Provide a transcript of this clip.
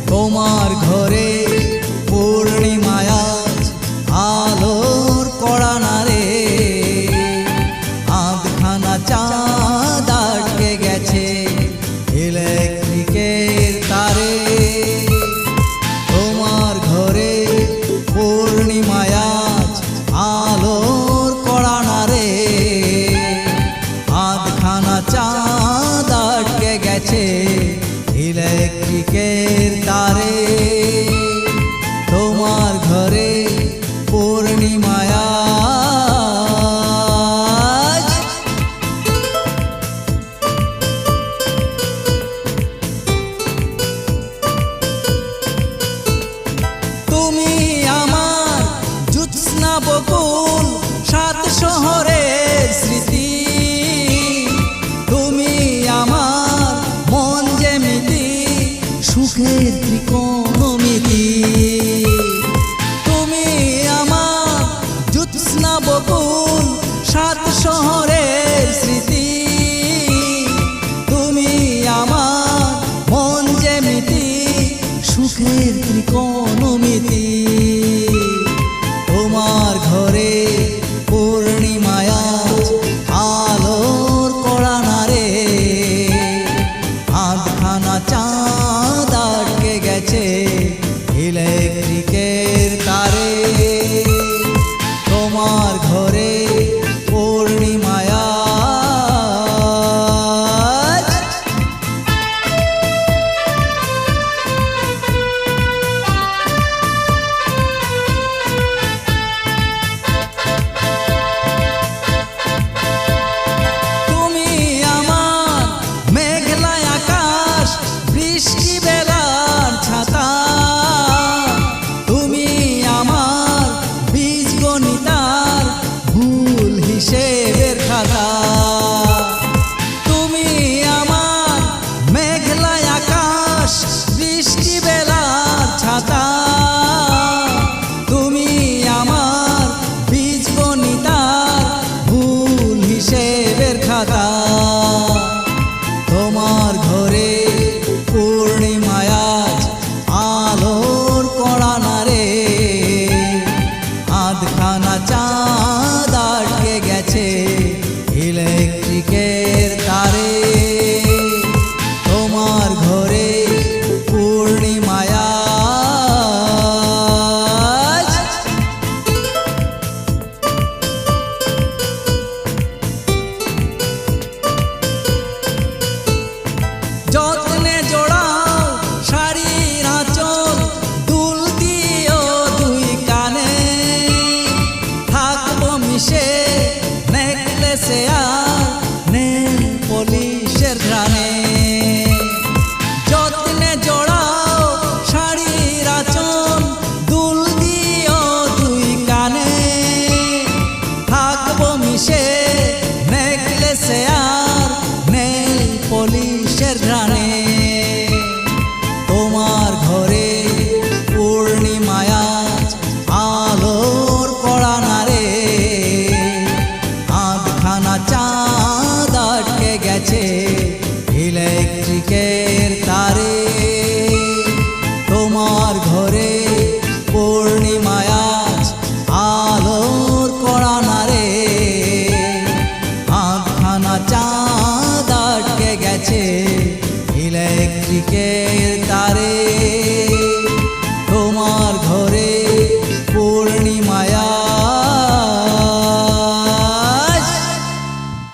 তোমার ঘরে পূর্ণিমায় আজ আলোর কড়া নারে, আধখানা চাঁদ আটকে গেছে ইলেকট্রিকের তারে। তোমার ঘরে পূর্ণিমায় আজ আলোর কড়া নারে, আধখানা চাঁদ আটকে গেছে ইলেকট্রিকের তারে। তোমার ঘরে পূর্ণিমায় আজ তুমি আমার জ্যোৎস্না বকুল, সাত শহরের স্মৃতি। তুমি আমার মন যেমিতি, সুখের ত্রিকোণমিতি। তুমি আমার জ্যোৎস্না বকুল, সাত শহরের স্মৃতি। তুমি আমার মন যেমিতি, সুখের ত্রিকোণমিতি। তোমার ঘরে পূর্ণিমায় আজ আলোর কড়া নারে, আধখানা চাঁদ আটকে গেছে ইলেকট্রিকের তারে। তোমার ঘরে পূর্ণিমায় আজ তুমি আমার মেঘলা আকাশ, বৃষ্টি বেলার ছাতা। তুমি আমার বীজগণিতার ভুল হিসেবের খাতা। তুমি আমার মেঘলা আকাশ, বৃষ্টি বেলার ছাতা। তুমি আমার বীজগণিতার ভুল হিসেবের খাতা। তোমার ঘরে পূর্ণিমায় আজ আলোর কড়া নারে, আধখানা চাঁদ আটকে গেছে ইলেকট্রিকের তারে। তোমার ঘরে পূর্ণিমায় আজ যত্নে জোড়াও শাড়ির আঁচল, দুল দিও দুই কানে। থাকবো মিশে নেকলেসে আর নেল পলিশের ঘ্রাণে। যত্নে জোড়াও শাড়ির আঁচল, দুল দিও দুই কানে। থাকবো মিশে নেকলেসে আর নেল পলিশের ঘ্রাণে। তোমার ঘরে পূর্ণিমায় আজ আলোর কড়া নারে, আধখানা চাঁদ আটকে গেছে ইলেকট্রিকের তারে। তোমার ঘরে পূর্ণিমায় আজ আলোর কড়া নারে, আধখানা চাঁদ আটকে গেছে ইলেকট্রিকের